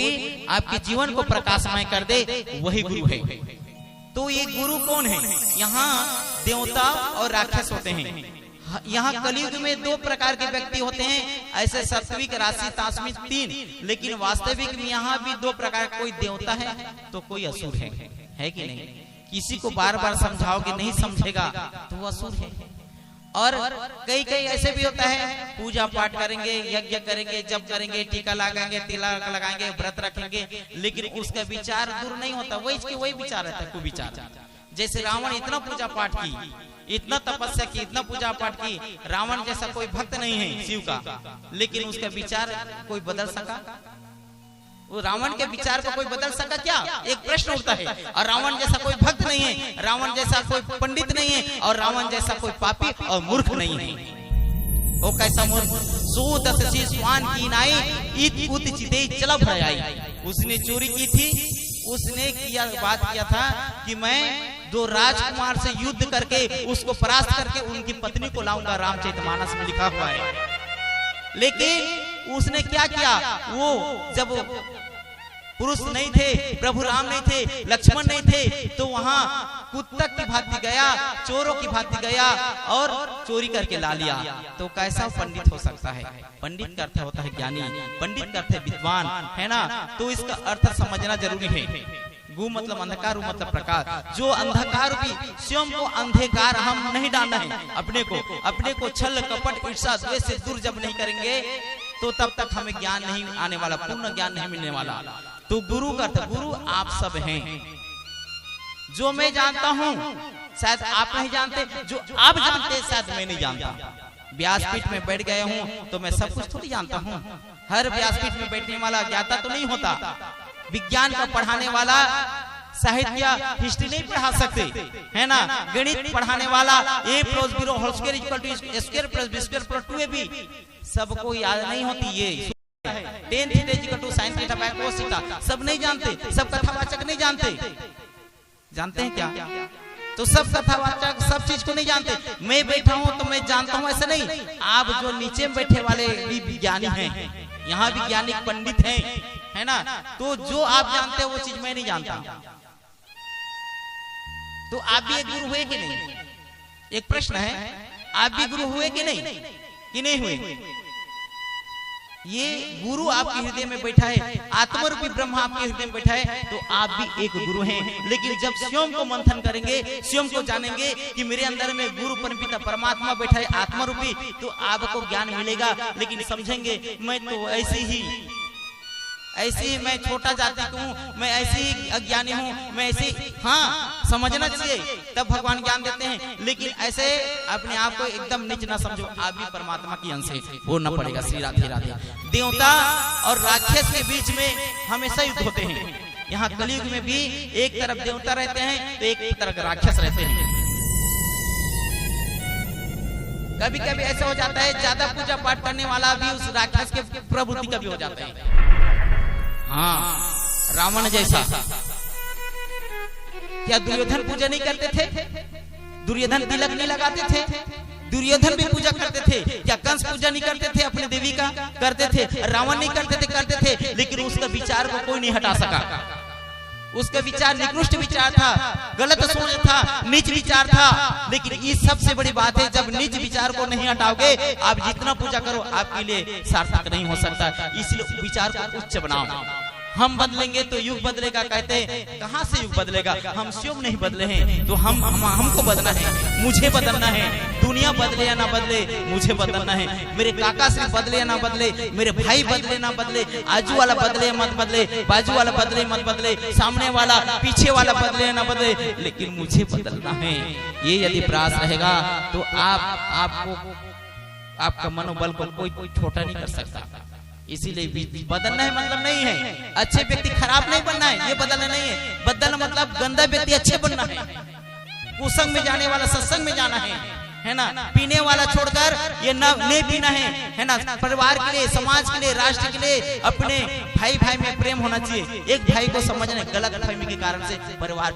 भी आपके जीवन को प्रकाशमय कर दे, वही गुरु है। तो ये गुरु कौन है? यहाँ देवता और राक्षस होते हैं। यहाँ कलयुग में दो प्रकार के व्यक्ति होते हैं, ऐसे सात्विक, राशि, तास्मिक 3, लेकिन वास्तविक में यहाँ भी दो प्रकार, कोई देवता है तो कोई असुर है कि नहीं? किसी को बार बार समझाओगे नहीं समझेगा तो वो असुर है। और कई ऐसे भी होता है, पूजा पाठ करेंगे, यज्ञ करेंगे, जप करेंगे, टीका लगाएंगे, तिलक लगाएंगे, व्रत रखेंगे, लेकिन उसका विचार दूर नहीं होता, वही विचार रहता है, कुविचार। जैसे रावण इतना पूजा पाठ की, इतना तपस्या की, इतना पूजा पाठ की, रावण जैसा कोई भक्त नहीं है शिव का, लेकिन उसका विचार कोई बदल सका? वो रावण के विचार को कोई बदल सका क्या? एक प्रश्न उठता है। और रावण जैसा कोई भक्त नहीं है, रावण जैसा कोई पंडित नहीं है, और रावण जैसा कोई पापी और मूर्ख नहीं है। वो कैसा मूर्ख? सूदसि स्वान की नाई इत उत चिते चला भराई। उसने चोरी की थी, उसने बात किया था कि मैं 2 राजकुमार से युद्ध करके उसको परास्त करके उनकी पत्नी को लाऊंगा, रामचरितमानस में लिखा हुआ है। लेकिन उसने क्या किया? वो जब पुरुष नहीं थे, प्रभु राम नहीं थे, लक्ष्मण नहीं थे, तो वहां कुत्तक की भांति गया, चोरों की भांति गया और चोरी करके ला लिया। तो कैसा पंडित हो सकता है? पंडित का अर्थ होता है ज्ञानी, पंडित का अर्थ है विद्वान, है ना? तो इसका अर्थ समझना जरूरी है। गु मतलब अंधकार, उ मतलब प्रकाश। जो अंधकार भी, स्वयं को अंधकार हम नहीं डालना है। अपने को छल कपट ईर्ष्या द्वेष से दूर जब नहीं करेंगे तो तब तक हमें ज्ञान नहीं आने वाला, पूर्ण ज्ञान नहीं मिलने वाला। तो गुरु का अर्थ, गुरु आप सब हैं। जो मैं जानता हूँ शायद आप नहीं जानते, जो आप जानते शायद मैं नहीं जानता। व्यासपीठ में बैठ गया हूँ तो मैं सब कुछ थोड़ी जानता हूँ। हर व्यासपीठ में बैठने वाला ज्ञाता तो नहीं होता। विज्ञान का पढ़ाने वाला साहित्य, हिस्ट्री नहीं पढ़ा सकते, है ना? गणित पढ़ाने वाला भी सबको याद नहीं होती। ये 10 theta equal to sin theta by cos theta सब नहीं जानते, सब कथावाचक नहीं जानते। जानते हैं क्या? तो सब कथावाचक सब चीज को नहीं जानते। मैं बैठा हूँ तो मैं जानता हूँ, ऐसा नहीं। आप जो नीचे में बैठे वाले भी विज्ञानी हैं, यहाँ वैज्ञानिक पंडित हैं, है ना? तो जो आप जानते हैं वो चीज मैं नहीं जानता। तो आप भी एक गुरु हुए कि नहीं? एक प्रश्न है, आप भी गुरु हुए कि नहीं हुए? ये गुरु आपके हृदय में बैठा है, आत्मरूपी ब्रह्म आपके हृदय में बैठा है, तो आप भी एक गुरु हैं। लेकिन जब स्वयं को मंथन करेंगे, स्वयं को जानेंगे कि मेरे अंदर में गुरु परमपिता परमात्मा बैठा है आत्मरूपी, तो आपको ज्ञान मिलेगा। लेकिन समझेंगे मैं तो ऐसे ही मैं छोटा जाति हूँ, मैं ऐसे ही अज्ञानी हूँ, मैं ऐसे, हाँ समझना चाहिए, तब भगवान ज्ञान देते हैं। लेकिन ऐसे अपने आप को एकदम नीच ना समझो, आप भी परमात्मा की अंश है, बोलना पड़ेगा। श्री राधे राधे। देवता और राक्षस के बीच में हमेशा युद्ध होते हैं। यहाँ कलयुग में भी एक तरफ देवता रहते हैं तो एक तरफ राक्षस रहते हैं। कभी कभी ऐसा हो जाता है, ज्यादा पूजा पाठ करने वाला भी उस राक्षस के प्रवृत्ति का भी हो जाता है। हाँ, रावण जैसा। क्या दुर्योधन पूजा नहीं करते थे? दुर्योधन तिलक नहीं लगाते थे? दुर्योधन भी पूजा करते थे। क्या कंस पूजा नहीं करते थे? अपने देवी का करते थे। रावण नहीं करते थे, लेकिन उसका विचार को कोई नहीं हटा सका। उसका विचार निकृष्ट विचार था, गलत सोच था, नीच विचार था। लेकिन इस सबसे बड़ी बात है, जब नीच विचार को नहीं हटाओगे, आप जितना पूजा करो आपके लिए सार्थक नहीं हो सकता। इसलिए विचार को उच्च बनाओ। हम बदलेंगे तो युग बदलेगा कहते हैं। कहाँ से युग बदलेगा? हम स्वयं नहीं बदले हैं, तो हमको बदलना है, मुझे बदलना है। दुनिया बदले या ना बदले, मुझे बदलना है। मेरे काका से बदले या ना बदले, मेरे भाई बदले ना बदले, आजू वाला बदले मत बदले, बाजू वाला बदले मत बदले, सामने वाला पीछे वाला बदले ना बदले, लेकिन मुझे बदलना है। ये यदि प्रयास रहेगा तो आपका मनोबल को कोई छोटा नहीं कर सकता। इसीलिए बदलना है मतलब नहीं है अच्छे व्यक्ति खराब नहीं बनना है, ये बदलना नहीं है। बदलना मतलब गंदा व्यक्ति अच्छे बनना है। कुसंग में जाने वाला सत्संग में जाना है ना? पीने वाला छोड़कर ये नहीं पीना है ना? परिवार के लिए, समाज के लिए, राष्ट्र के लिए, अपने भाई में प्रेम होना चाहिए। एक भाई को समझना, गलत फहमी के कारण से परिवार